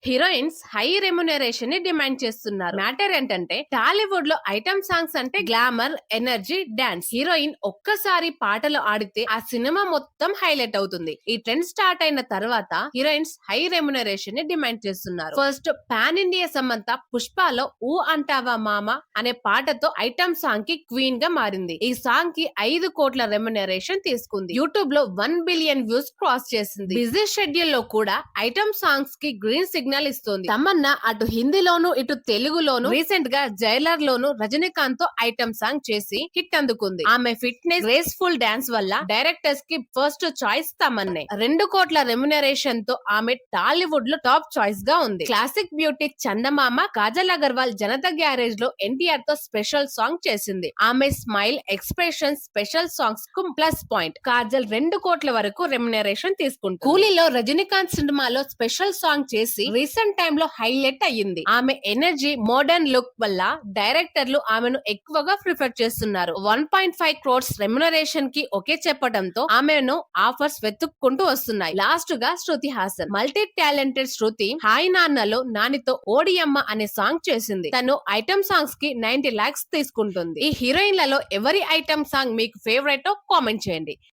Heroines high remuneration ని demand చేస్తున్నారు. Matter ఏంటంటే టాలీవుడ్ లో ఐటమ్ సాంగ్స్ అంటే గ్లామర్, ఎనర్జీ, డాన్స్. హీరోయిన్ ఒక్కసారి పాటలు ఆడితే ఆ సినిమా మొత్తం హైలైట్ అవుతుంది. ఈ ట్రెండ్ స్టార్ట్ అయిన తర్వాత హీరోయిన్స్ హై రెమ్యునరేషన్ ని డిమాండ్ చేస్తున్నారు. ఫస్ట్ పాన్ ఇండియా సమంత పుష్పలో ఊ అంటావా మామ అనే పాటతో ఐటమ్ సాంగ్ కి క్వీన్ గా మారింది. ఈ సాంగ్ కి 5 కోట్ల రెమ్యునరేషన్ తీసుకుంది. యూట్యూబ్ లో 1 బిలియన్ వ్యూస్ క్రాస్ చేసింది. బిజీ షెడ్యూల్ లో కూడా ఐటమ్ సాంగ్స్ కి గ్రీన్ సిగ్నల్ ఇస్తుంది. తమన్నా అటు హిందీలోను ఇటు తెలుగులోను రీసెంట్ గా జైలర్ లోను రజనీకాంత్ తో ఐటమ్ సాంగ్ చేసి హిట్ అందుకుంది. ఆమె ఫిట్నెస్, గ్రేస్ఫుల్ డాన్స్ వల్ల డైరెక్టర్స్ కి ఫస్ట్ చాయిస్ తమన్నే. 2 కోట్ల రెమ్యునరేషన్ తో ఆమె టాలీవుడ్ లో టాప్ చాయిస్ గా ఉంది. క్లాసిక్ బ్యూటీ చందమామ, కాజల్ అగర్వాల్ జనతా గ్యారేజ్ లో ఎన్టీఆర్ తో స్పెషల్ సాంగ్ చేసింది. ఆమె స్మైల్, ఎక్స్ప్రెషన్ స్పెషల్ సాంగ్స్ కు ప్లస్ పాయింట్. కాజల్ 2 కోట్ల వరకు రెమ్యునరేషన్ తీసుకుంటుంది. కూలీలో రజనీకాంత్ సినిమాలో స్పెషల్ సాంగ్ చేసి రీసెంట్ టైమ్ లో హైలైట్ అయ్యింది. ఆమె ఎనర్జీ, మోడర్న్ లుక్ వల్ల డైరెక్టర్లు ఆమెను ఎక్కువగా ప్రిఫర్ చేస్తున్నారు. 1.5 క్రోర్స్ రెమ్యునరేషన్ కి ఓకే చెప్పడంతో ఆమెను ఆఫర్స్ వెతుక్కుంటూ వస్తున్నాయి. లాస్ట్ గా శృతి హాసన్, మల్టీ టాలెంటెడ్ శృతి హాయ్ నాన్నలో నానితో ఓడియమ్మ అనే సాంగ్ చేసింది. తను ఐటమ్ సాంగ్స్ కి 90 lakhs తీసుకుంటుంది. ఈ హీరోయిన్లలో ఎవరి ఐటమ్ సాంగ్ మీకు ఫేవరెట్ కామెంట్ చేయండి.